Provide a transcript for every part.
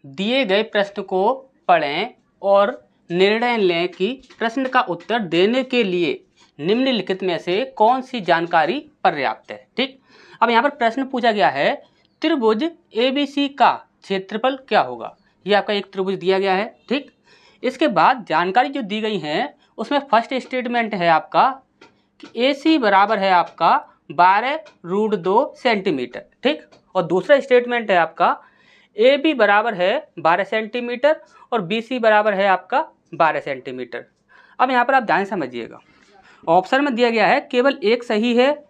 दिए गए प्रश्न को पढ़ें और निर्णय लें कि प्रश्न का उत्तर देने के लिए निम्नलिखित में से कौन सी जानकारी पर्याप्त है। ठीक, अब यहाँ पर प्रश्न पूछा गया है त्रिभुज ABC का क्षेत्रफल क्या होगा। ये आपका एक त्रिभुज दिया गया है। ठीक, इसके बाद जानकारी जो दी गई है उसमें फर्स्ट स्टेटमेंट है आपका कि AC बराबर है आपका 12√2 सेंटीमीटर। ठीक, और दूसरा स्टेटमेंट है आपका AB बराबर है 12 सेंटीमीटर और BC बराबर है आपका 12 सेंटीमीटर। अब यहाँ पर आप ध्यान समझिएगा, ऑप्शन में दिया गया है केवल एक सही है,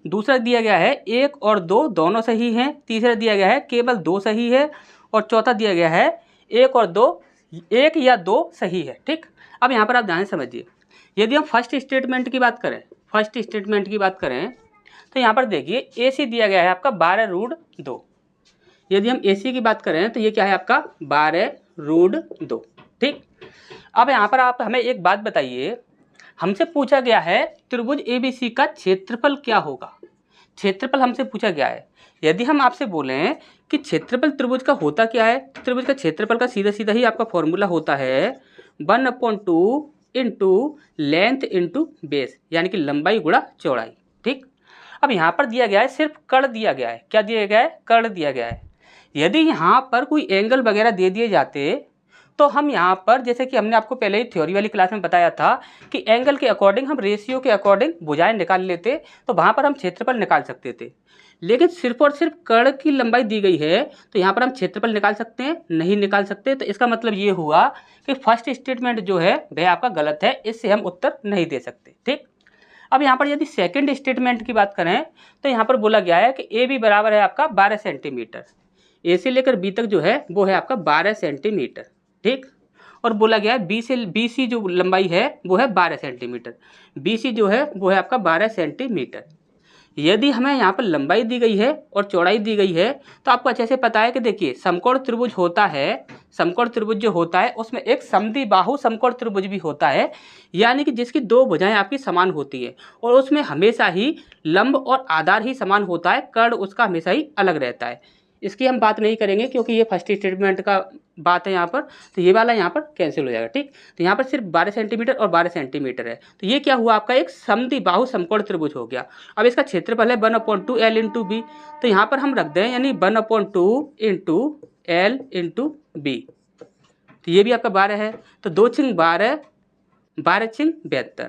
दूसरा दिया गया है 1 और 2 दोनों सही हैं, तीसरा दिया गया है केवल 2 सही है और चौथा दिया गया है 1 और 2 1 या 2 सही है। ठीक, अब यहाँ पर आप ध्यान समझिए, यदि हम फर्स्ट स्टेटमेंट की बात करें तो यहाँ पर देखिए AC दिया गया है आपका 12√2। यदि हम AC की बात करें तो ये क्या है आपका 12√2। ठीक, अब यहाँ पर आप हमें एक बात बताइए, हमसे पूछा गया है त्रिभुज ABC का क्षेत्रफल क्या होगा। क्षेत्रफल हमसे पूछा गया है। यदि हम आपसे बोलें कि क्षेत्रफल त्रिभुज का होता क्या है, त्रिभुज का क्षेत्रफल का सीधा सीधा ही आपका फॉर्मूला होता है 1/2 इंटू लेंथ इंटू बेस, यानी कि लंबाई गुणा चौड़ाई। ठीक, अब यहाँ पर दिया गया है सिर्फ कर्ण दिया गया है। क्या दिया गया है? कर्ण दिया गया है। यदि यहाँ पर कोई एंगल वगैरह दे दिए जाते तो हम यहाँ पर, जैसे कि हमने आपको पहले ही थ्योरी वाली क्लास में बताया था कि एंगल के अकॉर्डिंग हम रेशियो के अकॉर्डिंग भुजाएं निकाल लेते, तो वहाँ पर हम क्षेत्रफल निकाल सकते थे। लेकिन सिर्फ और सिर्फ कर्ण की लंबाई दी गई है तो यहाँ पर हम क्षेत्रफल निकाल सकते हैं? नहीं निकाल सकते। तो इसका मतलब ये हुआ कि फर्स्ट स्टेटमेंट जो है वह आपका गलत है, इससे हम उत्तर नहीं दे सकते। ठीक, अब यहाँ पर यदि सेकंड स्टेटमेंट की बात करें तो यहाँ पर बोला गया है कि AB बराबर है आपका 12 सेंटीमीटर, A से लेकर B तक जो है वो है आपका 12 सेंटीमीटर। ठीक, और बोला गया है BC जो लंबाई है वो है 12 सेंटीमीटर, BC जो है वो है आपका 12 सेंटीमीटर। यदि हमें यहाँ पर लंबाई दी गई है और चौड़ाई दी गई है तो आपको अच्छे से पता है कि देखिए समकोण त्रिभुज होता है, समकोण त्रिभुज जो होता है उसमें एक समद्विबाहु समकोण त्रिभुज भी होता है, यानी कि जिसकी दो भुजाएं आपकी समान होती है और उसमें हमेशा ही लंब और आधार ही समान होता है, कर्ण उसका हमेशा ही अलग रहता है। इसकी हम बात नहीं करेंगे क्योंकि ये फर्स्ट स्टेटमेंट का बात है यहाँ पर, तो ये वाला यहाँ पर कैंसिल हो जाएगा। ठीक, तो यहाँ पर सिर्फ 12 सेंटीमीटर और 12 सेंटीमीटर है, तो ये क्या हुआ आपका एक समद्विबाहु समकोण त्रिभुज हो गया। अब इसका क्षेत्रफल है 1/2 L इंटू बी, तो यहाँ पर हम रख दें यानी 1/2 इंटू L इंटू बी, तो ये भी आपका 12 है, तो 2 छिंग 12, 12 छिंग 72,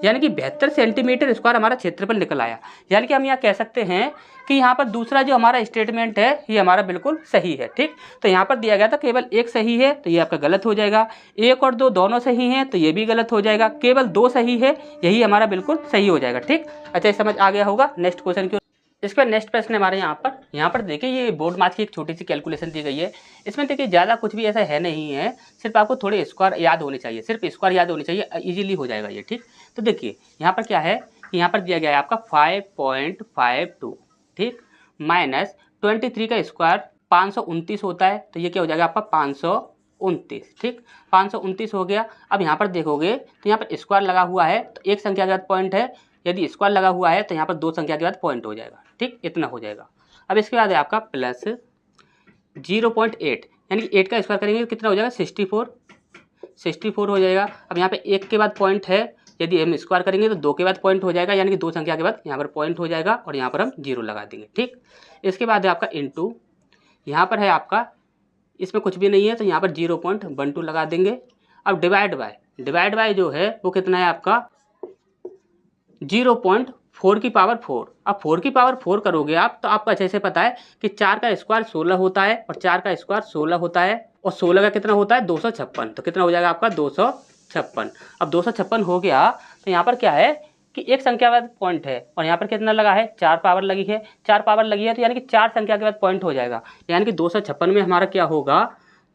यानी कि 72 सेंटीमीटर स्क्वायर हमारा क्षेत्रफल निकल आया। यानी कि हम यहाँ कह सकते हैं कि यहाँ पर दूसरा जो हमारा स्टेटमेंट है ये हमारा बिल्कुल सही है। ठीक, तो यहाँ पर दिया गया था केवल एक सही है तो ये आपका गलत हो जाएगा, 1 और 2 दोनों सही हैं तो ये भी गलत हो जाएगा, केवल 2 सही है यही हमारा बिल्कुल सही हो जाएगा। ठीक, अच्छा समझ आ गया होगा। नेक्स्ट क्वेश्चन की, इसके बाद नेक्स्ट प्रश्न हमारे यहाँ पर देखिए ये बोर्ड मार्क्स की एक छोटी सी कैलकुलेशन दी गई है। इसमें देखिए ज़्यादा कुछ भी ऐसा है नहीं है, सिर्फ आपको थोड़े स्क्वायर याद होने चाहिए, सिर्फ स्क्वायर याद होने चाहिए, इजीली हो जाएगा ये। ठीक, तो देखिए यहाँ पर क्या है, यहाँ पर दिया गया है आपका 5.52, ठीक, माइनस 23 का स्क्वायर 529 होता है, तो ये क्या हो जाएगा आपका 529। ठीक, 529 हो गया। अब यहाँ पर देखोगे तो यहाँ पर स्क्वायर लगा हुआ है तो एक संख्या के बाद पॉइंट है, यदि स्क्वायर लगा हुआ है तो यहाँ पर 2 संख्या के बाद पॉइंट हो जाएगा। ठीक, इतना हो जाएगा। अब इसके बाद है आपका प्लस 0.8, यानी कि 8 का स्क्वायर करेंगे तो कितना हो जाएगा 64 हो जाएगा। अब यहाँ पे 1 के बाद पॉइंट है, यदि हम स्क्वायर करेंगे तो 2 के बाद पॉइंट हो जाएगा, यानी कि 2 संख्या के बाद यहाँ पर पॉइंट हो जाएगा और यहाँ पर हम 0 लगा देंगे। ठीक, इसके बाद है आपका इंटू, यहाँ पर है आपका इसमें कुछ भी नहीं है तो यहाँ पर 0.12 लगा देंगे। अब डिवाइड बाय जो है वो कितना है आपका 0.4 की पावर 4। अब 4 की पावर 4 करोगे आप तो आपको अच्छे से पता है कि 4 का स्क्वायर 16 होता है और 4 का स्क्वायर 16 होता है और 16 का कितना होता है 256, तो कितना हो जाएगा आपका 256। अब 256 हो गया तो यहाँ पर क्या है कि एक संख्या के बाद पॉइंट है और यहाँ पर कितना लगा है 4 पावर लगी है, 4 पावर लगी है तो यानी कि 4 संख्या के बाद पॉइंट हो जाएगा, यानी कि 256 में हमारा क्या होगा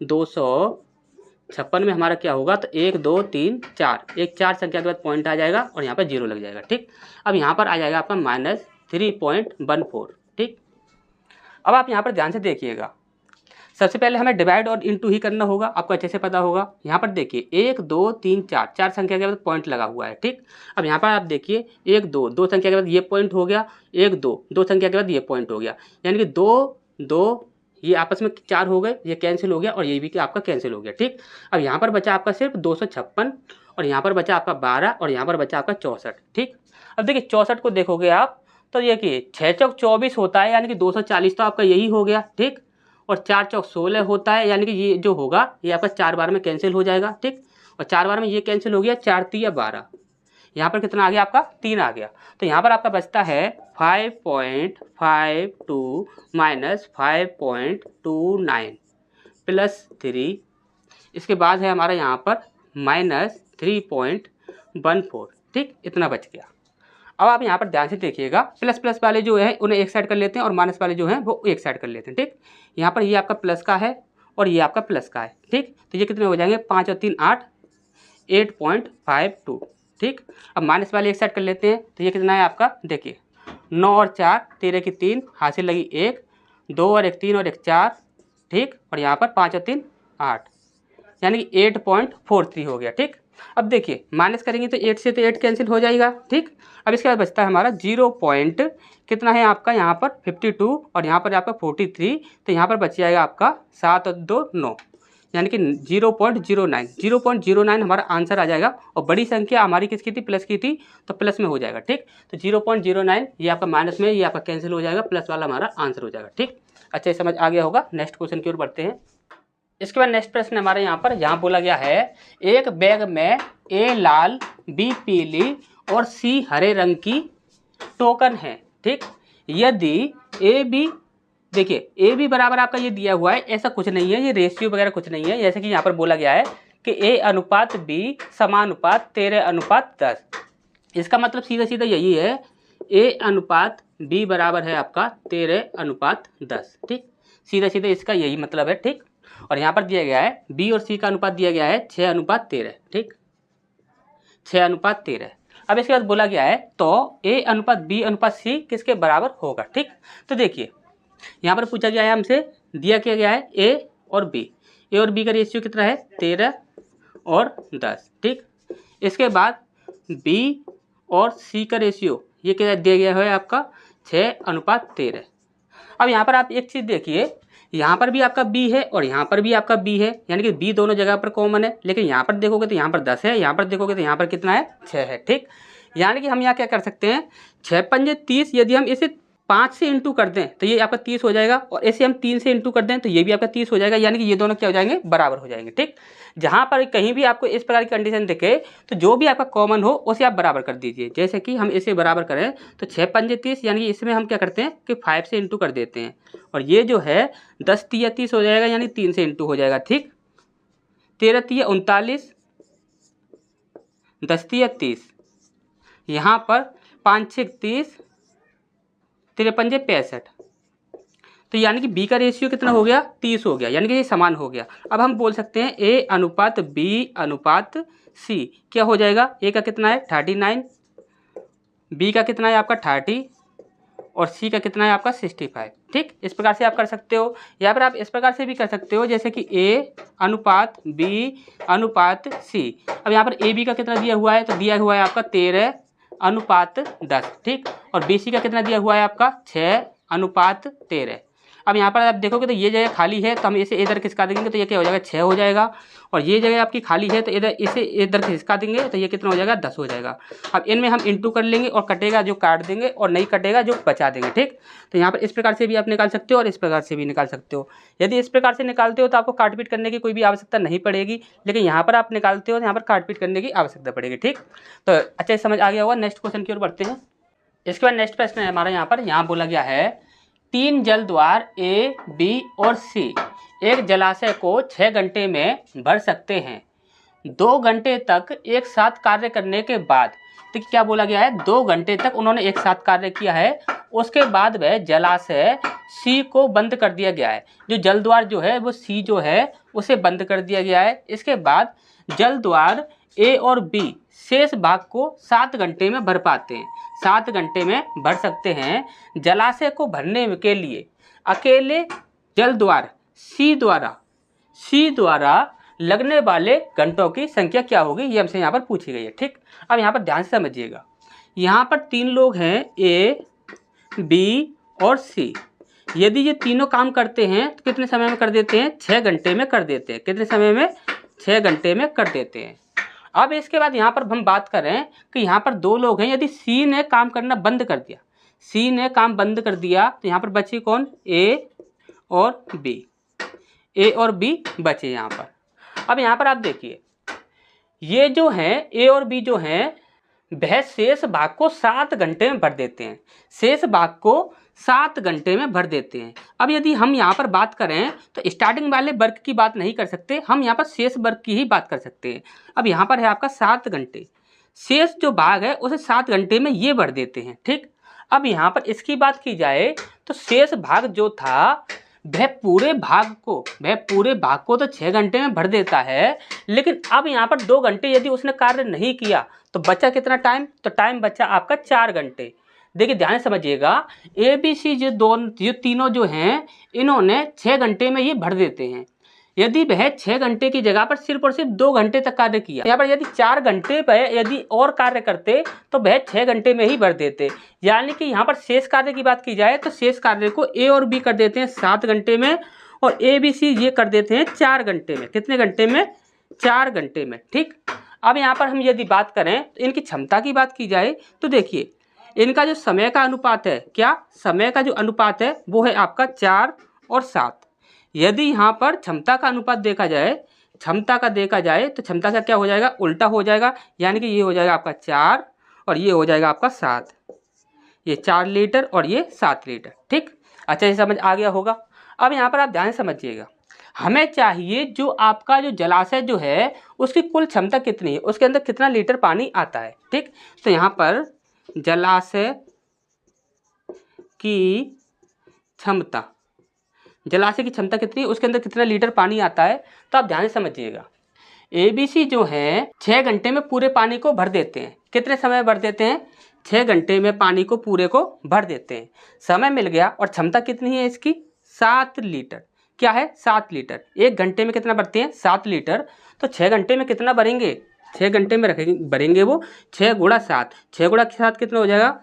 256 में हमारा क्या होगा तो 1 2 3 4, एक 4 संख्या के बाद पॉइंट आ जाएगा और यहाँ पर 0 लग जाएगा। ठीक, अब यहाँ पर आ जाएगा आपका -3.14। ठीक, अब आप यहाँ पर ध्यान से देखिएगा, सबसे पहले हमें डिवाइड और इंटू ही करना होगा, आपको अच्छे से पता होगा। यहाँ पर देखिए 1 2 3 4, 4 संख्या के बाद पॉइंट लगा हुआ है। ठीक, अब यहाँ पर आप देखिए 1 2, 2 संख्या के बाद ये पॉइंट हो गया, 1 2, 2 संख्या के बाद ये पॉइंट हो गया, यानी कि 2 2 ये आपस में 4 हो गए, ये कैंसिल हो गया और ये भी कि आपका कैंसिल हो गया। ठीक, अब यहाँ पर बचा आपका सिर्फ 256 और यहाँ पर बचा आपका 12 और यहाँ पर बचा आपका 64। ठीक, अब देखिए 64 को देखोगे आप तो ये कि 6 चौक 24 होता है, यानी कि 240 तो आपका यही हो गया। ठीक, और 4 चौक 16 होता है, यानी कि ये जो होगा ये आपका 4 बार में कैंसिल हो जाएगा। ठीक, और 4 बार में ये कैंसिल हो गया, 4 तिया 12, यहाँ पर कितना आ गया आपका 3 आ गया। तो यहाँ पर आपका बचता है 5.52 माइनस 5.29 प्लस 3, इसके बाद है हमारा यहाँ पर माइनस 3.14। ठीक, इतना बच गया। अब आप यहाँ पर ध्यान से देखिएगा, प्लस प्लस वाले जो है उन्हें एक साइड कर लेते हैं और माइनस वाले जो हैं वो एक साइड कर लेते हैं। ठीक, यहाँ पर ये आपका प्लस का है और ये आपका प्लस का है। ठीक, तो ये कितने हो जाएंगे, 5 और 3 8, 8.52। ठीक, अब माइनस वाले एक साइड कर लेते हैं तो ये कितना है आपका, देखिए 9 और 4 13 की 3, हासिल लगी 1, 2 और 1 3 और 1 4। ठीक, और यहाँ पर 5 और 3 8, यानी कि 8.43 हो गया। ठीक, अब देखिए माइनस करेंगे तो 8 से तो 8 कैंसिल हो जाएगा। ठीक, अब इसके बाद बचता है हमारा 0 पॉइंट कितना है आपका यहाँ पर 52 और यहाँ पर आपका 43, तो यहाँ पर बच जाएगा आपका 7 और 2 9, यानी कि 0.09। 0.09 हमारा आंसर आ जाएगा और बड़ी संख्या हमारी किसकी थी, प्लस की थी, तो प्लस में हो जाएगा। ठीक, तो 0.09 ये आपका माइनस में, ये आपका कैंसिल हो जाएगा, प्लस वाला हमारा आंसर हो जाएगा। ठीक, अच्छा ये समझ आ गया होगा। नेक्स्ट क्वेश्चन की ओर बढ़ते हैं। इसके बाद नेक्स्ट प्रश्न हमारे यहाँ बोला गया है, एक बैग में ए लाल, बी पीली और सी हरे रंग की टोकन है। ठीक, यदि ए बी, देखिए ए बी बराबर आपका ये दिया हुआ है, ऐसा कुछ नहीं है, ये रेशियो वगैरह कुछ नहीं है। जैसे कि यहाँ पर बोला गया है कि ए अनुपात बी समानुपात 13:10, इसका मतलब सीधा सीधा यही है, ए अनुपात बी बराबर है आपका 13:10। ठीक, सीधा सीधा इसका यही मतलब है। ठीक, और यहाँ पर दिया गया है बी और सी का अनुपात दिया गया है 6:13। ठीक, 6:13। अब इसके बाद बोला गया है तो ए अनुपात बी अनुपात सी किसके बराबर होगा। ठीक, तो देखिए यहाँ पर पूछा गया है हमसे, दिया क्या गया है ए और बी का रेशियो कितना है 13 और 10। ठीक, इसके बाद बी और सी का रेशियो ये क्या दिया गया है आपका 6:13। अब यहाँ पर आप एक चीज़ देखिए, यहाँ पर भी आपका b है और यहाँ पर भी आपका b है, यानी कि b दोनों जगह पर कॉमन है। लेकिन यहाँ पर देखोगे तो यहाँ पर 10 है, यहाँ पर देखोगे तो यहाँ पर कितना है 6 है। ठीक, यानी कि हम यहाँ क्या कर सकते हैं, 6 पंजे 30, यदि हम इसे 5 से इंटू कर दें तो ये आपका 30 हो जाएगा और ऐसे हम 3 से इंटू कर दें तो ये भी आपका 30 हो जाएगा, यानी कि ये दोनों क्या हो जाएंगे, बराबर हो जाएंगे। ठीक, जहाँ पर कहीं भी आपको इस प्रकार की कंडीशन दिखे तो जो भी आपका कॉमन हो उसे आप बराबर कर दीजिए। जैसे कि हम इसे बराबर करें तो 6 पंजे 30, यानी कि इसमें हम क्या करते हैं कि 5 से इंटू कर देते हैं और ये जो है 10 तिया 30 हो जाएगा, यानी 3 से इंटू हो जाएगा। ठीक, 13 तिया 39, 10 तिया 30, यहाँ पर 5 6 30, 13 पंजे 65, तो यानी कि b का रेशियो कितना हो गया 30 हो गया, यानी कि ये समान हो गया। अब हम बोल सकते हैं a अनुपात b अनुपात c क्या हो जाएगा, a का कितना है 39, b का कितना है आपका 30 और c का कितना है आपका 65। ठीक, इस प्रकार से आप कर सकते हो, या फिर आप इस प्रकार से भी कर सकते हो जैसे कि a अनुपात b अनुपात c। अब यहाँ पर a b का कितना दिया हुआ है, तो दिया हुआ है आपका 13:10। ठीक, और b c का कितना दिया हुआ है आपका 6:13। अब यहाँ पर आप देखोगे तो ये जगह खाली है तो हम इसे इधर खिसका देंगे तो ये क्या हो जाएगा 6 हो जाएगा, और ये जगह आपकी खाली है तो इधर इसे इधर खिसका देंगे तो ये कितना हो जाएगा 10 हो जाएगा। अब इनमें हम इंटू कर लेंगे और कटेगा जो काट देंगे और नहीं कटेगा जो बचा देंगे। ठीक, तो यहाँ पर इस प्रकार से भी आप निकाल सकते हो और इस प्रकार से भी निकाल सकते हो। यदि इस प्रकार से निकालते हो तो आपको काटपीट करने की कोई भी आवश्यकता नहीं पड़ेगी, लेकिन यहाँ पर आप निकालते हो तो यहाँ पर काटपीट करने की आवश्यकता पड़ेगी। ठीक, तो अच्छा समझ आ गया होगा। नेक्स्ट क्वेश्चन की ओर बढ़ते हैं। इसके बाद नेक्स्ट प्रश्न है हमारा यहाँ बोला गया है, 3 जल द्वार A, B और C एक जलाशय को 6 घंटे में भर सकते हैं। 2 घंटे तक एक साथ कार्य करने के बाद, तो क्या बोला गया है 2 घंटे तक उन्होंने एक साथ कार्य किया है, उसके बाद वह जलाशय C को बंद कर दिया गया है। जो जल द्वार जो है वो C जो है उसे बंद कर दिया गया है। इसके बाद जल द्वार A और B शेष भाग को 7 घंटे में भर पाते हैं, 7 घंटे में भर सकते हैं। जलाशय को भरने के लिए अकेले जल द्वार C द्वारा लगने वाले घंटों की संख्या क्या होगी, ये हमसे यहाँ पर पूछी गई है। ठीक, अब यहाँ पर ध्यान से समझिएगा, यहाँ पर 3 लोग हैं A, B और C। यदि ये तीनों काम करते हैं तो कितने समय में कर देते हैं? 6 घंटे में कर देते हैं। कितने समय में? 6 घंटे में कर देते हैं। अब इसके बाद यहाँ पर हम बात करें कि यहाँ पर 2 लोग हैं, यदि सी ने काम करना बंद कर दिया, सी ने काम बंद कर दिया तो यहाँ पर बचे कौन? ए और बी। ए और बी बचे यहाँ पर। अब यहाँ पर आप देखिए, ये जो हैं ए और बी जो हैं वह शेष भाग को 7 घंटे में भर देते हैं। शेष भाग को 7 घंटे में भर देते हैं। अब यदि हम यहाँ पर बात करें तो स्टार्टिंग वाले वर्ग की बात नहीं कर सकते, हम यहाँ पर शेष वर्ग की ही बात कर सकते हैं। अब यहाँ पर है आपका 7 घंटे, शेष जो भाग है उसे 7 घंटे में ये भर देते हैं। ठीक, अब यहाँ पर इसकी बात की जाए तो शेष भाग जो था वह पूरे भाग को तो 6 घंटे में भर देता है, लेकिन अब यहाँ पर 2 घंटे यदि उसने कार्य नहीं किया तो बचा कितना टाइम? तो टाइम बचा आपका 4 घंटे। देखिए ध्यान से समझिएगा, ए बी सी जो तीनों जो हैं इन्होंने 6 घंटे में ये भर देते हैं। यदि वह 6 घंटे की जगह पर सिर्फ और सिर्फ 2 घंटे तक कार्य किया, यहाँ पर यदि 4 घंटे पर यदि और कार्य करते तो वह 6 घंटे में ही भर देते। यानी कि यहाँ पर शेष कार्य की बात की जाए तो शेष कार्य को ए और बी कर देते हैं 7 घंटे में और ए बी सी ये कर देते हैं 4 घंटे में। कितने घंटे में? 4 घंटे में। ठीक, अब यहाँ पर हम यदि बात करें तो इनकी क्षमता की बात की जाए तो देखिए इनका जो समय का अनुपात है, क्या समय का जो अनुपात है वो है आपका 4 और 7। यदि यहाँ पर क्षमता का अनुपात देखा जाए, तो क्षमता का क्या हो जाएगा? उल्टा हो जाएगा। यानी कि ये हो जाएगा आपका 4 और ये हो जाएगा आपका 7। ये 4 लीटर और ये 7 लीटर। ठीक, अच्छा ये समझ आ गया होगा। अब यहाँ पर आप ध्यान से समझिएगा, हमें चाहिए जो आपका जो जलाशय जो है उसकी कुल क्षमता कितनी है, उसके अंदर कितना लीटर पानी आता है। ठीक, तो यहाँ पर जलाशय की क्षमता कितनी है, उसके अंदर कितना लीटर पानी आता है, तो आप ध्यान से समझिएगा। ए बी सी जो है 6 घंटे में पूरे पानी को भर देते हैं। कितने समय भर देते हैं? 6 घंटे में पानी को पूरे को भर देते हैं। समय मिल गया और क्षमता कितनी है इसकी? 7 लीटर। क्या है? 7 लीटर। 1 घंटे में कितना भरते हैं? 7 लीटर। तो 6 घंटे में कितना भरेंगे? 6 घंटे में भरेंगे वो 6 गुणा 7। 6 गुणा 7 कितना हो जाएगा?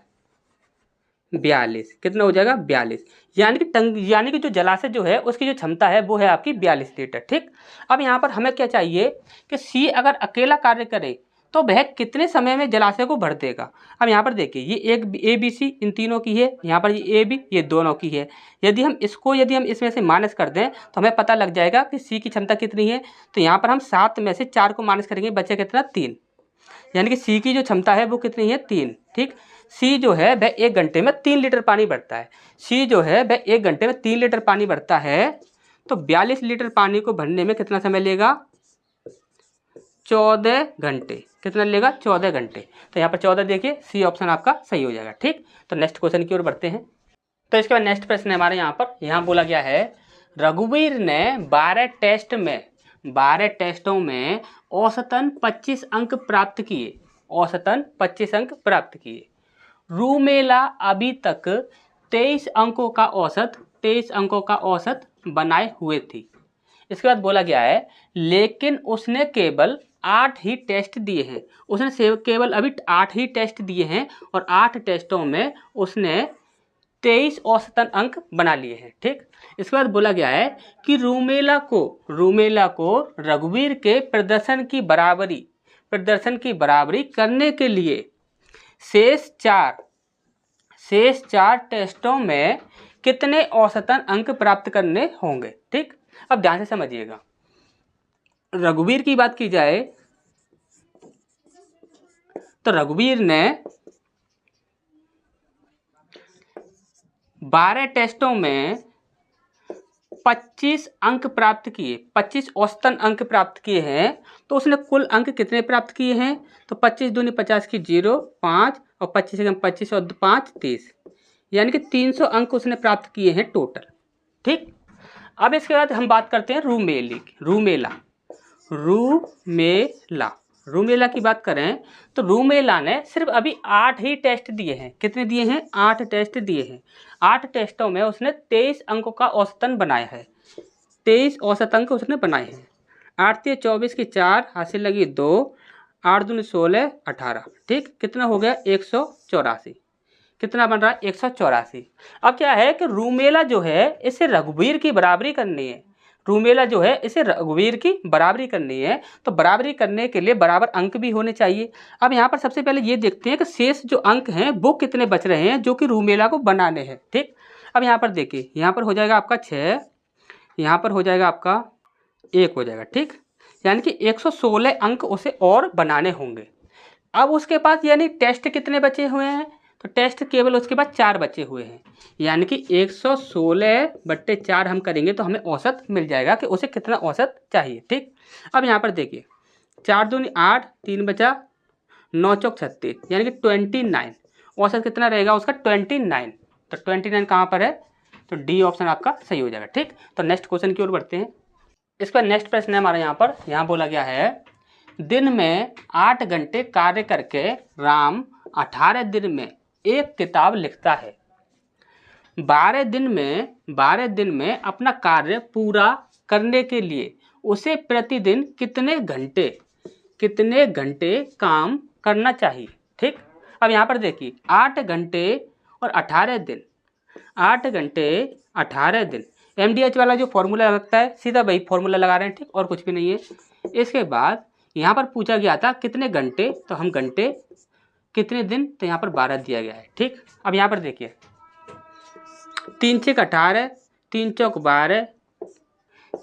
42। कितना हो जाएगा? 42। यानी कि जो जलाशय जो है उसकी जो क्षमता है वो है आपकी 42 लीटर। ठीक, अब यहाँ पर हमें क्या चाहिए कि सी अगर अकेला कार्य करे तो वह कितने समय में जलाशय को भर देगा। अब यहाँ पर देखिए ये एक ए बी सी इन तीनों की है, यहाँ पर ये ए बी ये दोनों की है। यदि हम इसमें से माइनस कर दें तो हमें पता लग जाएगा कि सी की क्षमता कितनी है। तो यहाँ पर हम 7 में से 4 को माइनस करेंगे, बचे कितना? 3। यानी कि सी की जो क्षमता है वो कितनी है? 3। ठीक, सी जो है वह 1 घंटे में 3 लीटर पानी भरता है। सी जो है वह 1 घंटे में 3 लीटर पानी भरता है। तो 42 लीटर पानी को भरने में कितना समय लेगा? 14 घंटे। कितना लेगा? 14 घंटे। तो यहाँ पर 14 देखिए, सी ऑप्शन आपका सही हो जाएगा। ठीक, तो नेक्स्ट क्वेश्चन की ओर बढ़ते हैं। तो इसके बाद नेक्स्ट प्रश्न हमारे यहाँ बोला गया है, रघुवीर ने 12 टेस्टों में औसतन 25 अंक प्राप्त किए। रूमेला अभी तक 23 अंकों का औसत बनाए हुए थी। इसके बाद बोला गया है, लेकिन उसने केवल 8 ही टेस्ट दिए हैं। केवल अभी 8 ही टेस्ट दिए हैं और 8 टेस्टों में उसने 23 औसतन अंक बना लिए हैं। ठीक, इसके बाद बोला गया है कि रूमेला को रघुवीर के प्रदर्शन की बराबरी करने के लिए शेष 4 टेस्टों में कितने औसतन अंक प्राप्त करने होंगे। ठीक, अब ध्यान से समझिएगा, रघुवीर की बात की जाए तो रघुवीर ने 12 टेस्टों में 25 अंक प्राप्त किए, 25 औसतन अंक प्राप्त किए हैं। तो उसने कुल अंक कितने प्राप्त किए हैं? तो 25 दूनी 50 की 0, 5 और 25 से 25 और 5 30, यानी कि 300 अंक उसने प्राप्त किए हैं टोटल। ठीक, अब इसके बाद हम बात करते हैं रूमेला की बात करें तो रूमेला ने सिर्फ अभी 8 ही टेस्ट दिए हैं। कितने दिए हैं? 8 टेस्ट दिए हैं। 8 टेस्टों में उसने 23 अंकों का औसतन बनाया है। 23 औसत अंक उसने बनाए हैं। 8 से 24 की 4 हासिल लगी 2, 8 दूनी 16, 18। ठीक, कितना हो गया? 184। कितना बन रहा है 184। अब क्या है कि रूमेला जो है इसे रघुवीर की बराबरी करनी है, रूमेला जो है इसे रघुवीर की बराबरी करनी है, तो बराबरी करने के लिए बराबर अंक भी होने चाहिए। अब यहाँ पर सबसे पहले ये देखते हैं कि शेष जो अंक हैं वो कितने बच रहे हैं जो कि रूमेला को बनाने हैं। ठीक, अब यहाँ पर देखिए, यहाँ पर हो जाएगा आपका 6, यहाँ पर हो जाएगा आपका 1 हो जाएगा। ठीक, यानी कि 116 अंक उसे और बनाने होंगे। अब उसके पास यानी टेस्ट कितने बचे हुए हैं, तो टेस्ट केवल उसके पास 4 बचे हुए हैं, यानी कि 116/4 हम करेंगे तो हमें औसत मिल जाएगा कि उसे कितना औसत चाहिए। ठीक, अब यहाँ पर देखिए 4 दूनी 8, 3 बचा, 9 चौक 36, यानी कि 29। औसत कितना रहेगा उसका 29। तो 29 कहाँ पर है, तो डी ऑप्शन आपका सही हो जाएगा। ठीक, तो नेक्स्ट क्वेश्चन की ओर बढ़ते हैं। इसका नेक्स्ट प्रश्न है हमारा यहाँ पर, यहाँ बोला गया है दिन में 8 घंटे कार्य करके राम 18 दिन में एक किताब लिखता है। 12 दिन में अपना कार्य पूरा करने के लिए उसे प्रतिदिन कितने घंटे काम करना चाहिए। ठीक, अब यहाँ पर देखिए 8 घंटे और 18 दिन, 8 घंटे 18 दिन, MDH वाला जो फॉर्मूला लगता है सीधा वही फॉर्मूला लगा रहे हैं। ठीक, और कुछ भी नहीं है। इसके बाद यहाँ पर पूछा गया था कितने घंटे, तो हम घंटे, कितने दिन, तो यहाँ पर 12 दिया गया है। ठीक, अब यहाँ पर देखिए 3 छक 18, 3 चौक 12,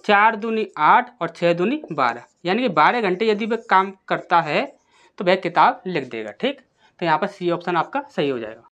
4 दूनी 8 और 6 दूनी 12, यानी कि 12 घंटे यदि वह काम करता है तो वह किताब लिख देगा। ठीक, तो यहाँ पर सी ऑप्शन आपका सही हो जाएगा।